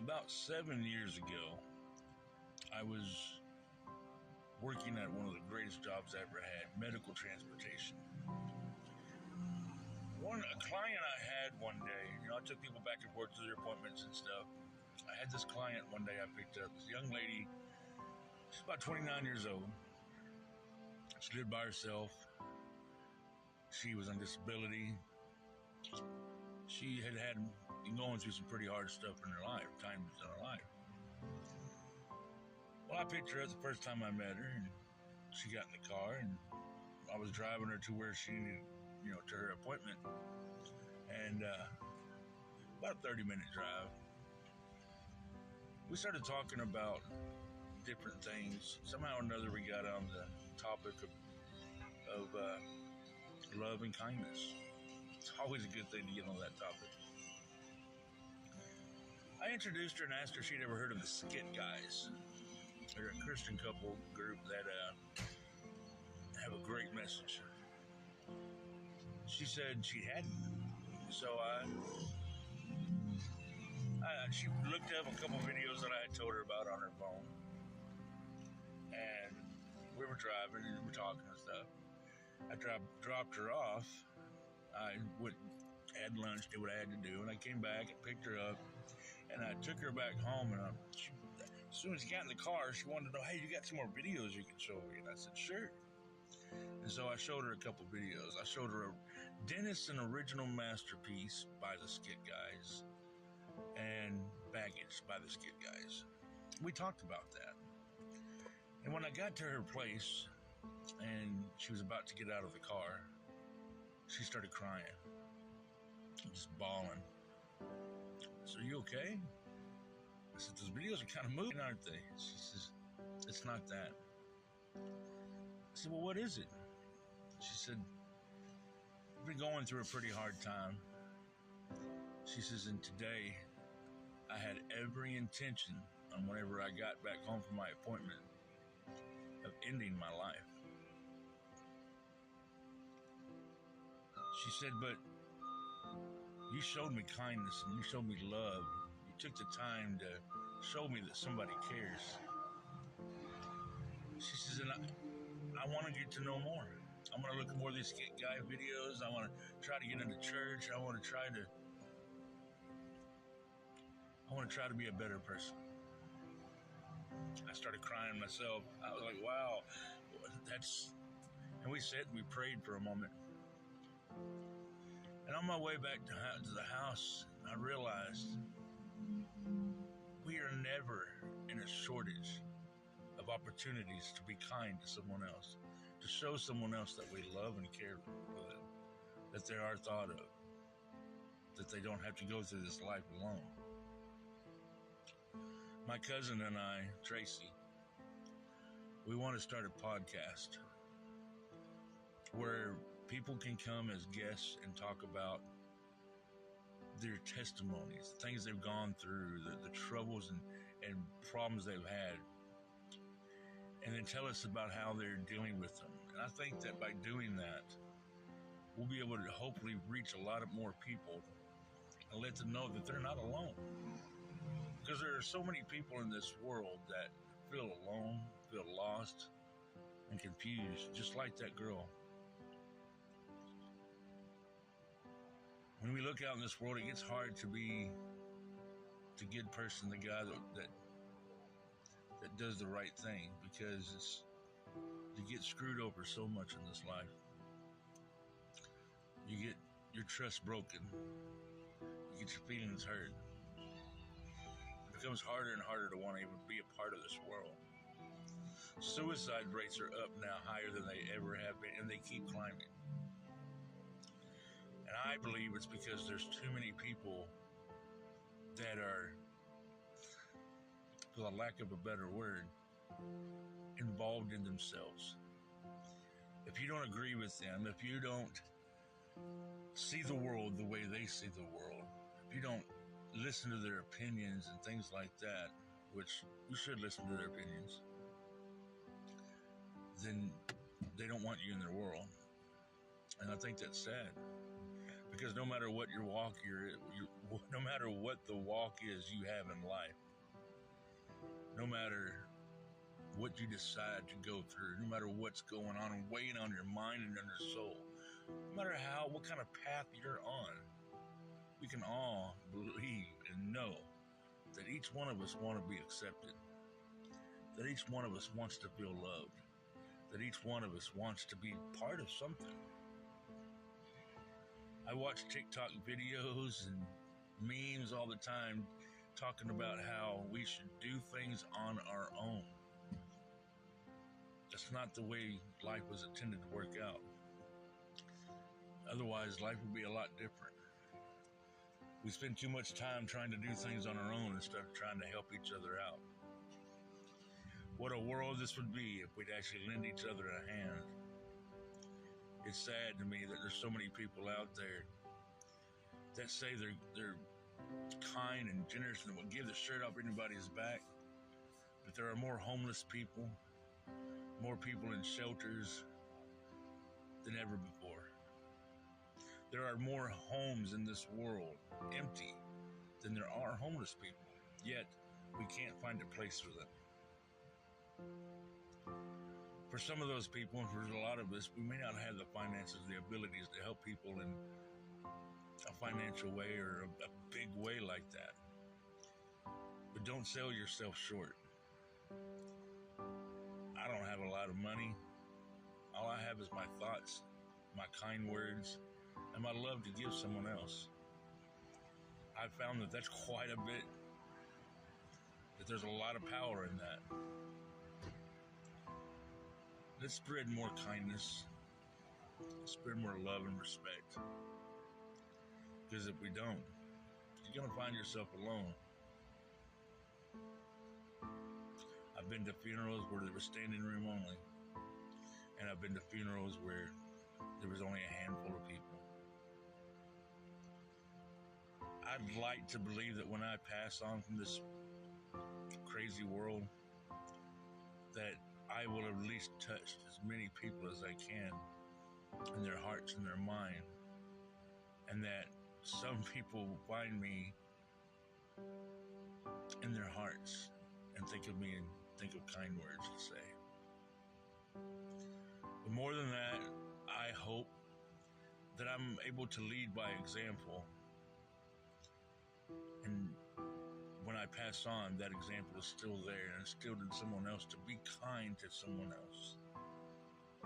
About 7 years ago, I was working at one of the greatest jobs I ever had, medical transportation. A client I had one day, I took people back and forth to their appointments and stuff. I had this client one day I picked up, this young lady. She's about 29 years old. She lived by herself. She was on disability. She had been going through some pretty hard stuff in her life, times in her life. Well, I picked her up the first time I met her, and she got in the car, and I was driving her to where she needed, to her appointment. And about a 30-minute drive, we started talking about different things. Somehow or another, we got on the topic of love and kindness. It's always a good thing to get on that topic. I introduced her and asked her if she'd ever heard of the Skit Guys. They're a Christian couple group that have a great message. She said she hadn't. So she looked up a couple videos that I had told her about on her phone. And we were driving and we were talking and stuff. I dropped her off. I had lunch, did what I had to do, and I came back and picked her up, and I took her back home. And as soon as she got in the car, she wanted to know, hey, you got some more videos you can show me? And I said, sure. And so I showed her a couple videos. I showed her a Denison Original Masterpiece by the Skit Guys and Baggage by the Skit Guys. We talked about that. And when I got to her place and she was about to get out of the car, she started crying, just bawling. So, are you okay? I said, those videos are kind of moving, aren't they? She says, it's not that. I said, well, what is it? She said, I've been going through a pretty hard time. She says, and today I had every intention on whenever I got back home from my appointment of ending my life. She said, but you showed me kindness and you showed me love. You took the time to show me that somebody cares. She says, and I want to get to know more. I want to look at more of these Skit Guy videos. I want to try to get into church. I want to try to be a better person. I started crying myself. I was like, wow, and we sat and we prayed for a moment. And on my way back to the house, I realized we are never in a shortage of opportunities to be kind to someone else, to show someone else that we love and care for them, that they are thought of, that they don't have to go through this life alone. My cousin and I, Tracy, we want to start a podcast where people can come as guests and talk about their testimonies, the things they've gone through, the troubles and problems they've had, and then tell us about how they're dealing with them. And I think that by doing that, we'll be able to hopefully reach a lot of more people and let them know that they're not alone. Because there are so many people in this world that feel alone, feel lost, and confused, just like that girl. When we look out in this world, it gets hard to be the good person, the guy that does the right thing, because you get screwed over so much in this life. You get your trust broken. You get your feelings hurt. It becomes harder and harder to want to even be a part of this world. Suicide rates are up now higher than they ever have been, and they keep climbing. And I believe it's because there's too many people that are, for the lack of a better word, involved in themselves. If you don't agree with them, if you don't see the world the way they see the world, if you don't listen to their opinions and things like that, which you should listen to their opinions, then they don't want you in their world. And I think that's sad. Because no matter what your walk, no matter what the walk is you have in life, no matter what you decide to go through, no matter what's going on and weighing on your mind and on your soul, no matter what kind of path you're on, we can all believe and know that each one of us want to be accepted, that each one of us wants to feel loved, that each one of us wants to be part of something. I watch TikTok videos and memes all the time talking about how we should do things on our own. That's not the way life was intended to work out. Otherwise, life would be a lot different. We spend too much time trying to do things on our own instead of trying to help each other out. What a world this would be if we'd actually lend each other a hand. It's sad to me that there's so many people out there that say they're kind and generous and will give the shirt off anybody's back, but there are more homeless people, more people in shelters than ever before. There are more homes in this world empty than there are homeless people, yet we can't find a place for them. For some of those people, and for a lot of us, we may not have the finances, the abilities to help people in a financial way or a big way like that. But don't sell yourself short. I don't have a lot of money. All I have is my thoughts, my kind words, and my love to give someone else. I've found that that's quite a bit, that there's a lot of power in that. Let's spread more kindness, spread more love and respect. Because if we don't, you're going to find yourself alone. I've been to funerals where there was standing room only. And I've been to funerals where there was only a handful of people. I'd like to believe that when I pass on from this crazy world, that I will have at least touched as many people as I can in their hearts and their mind. And that some people will find me in their hearts and think of me and think of kind words to say. But more than that, I hope that I'm able to lead by example. And when I pass on, that example is still there and instilled in someone else to be kind to someone else.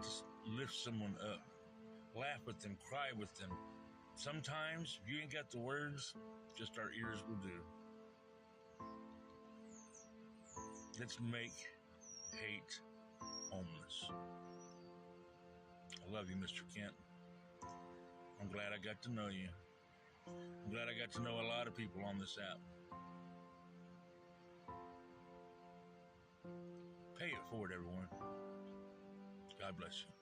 Just lift someone up. Laugh with them, cry with them. Sometimes, if you ain't got the words, just our ears will do. Let's make hate homeless. I love you, Mr. Kent. I'm glad I got to know you. I'm glad I got to know a lot of people on this app. Pay it forward, everyone. God bless you.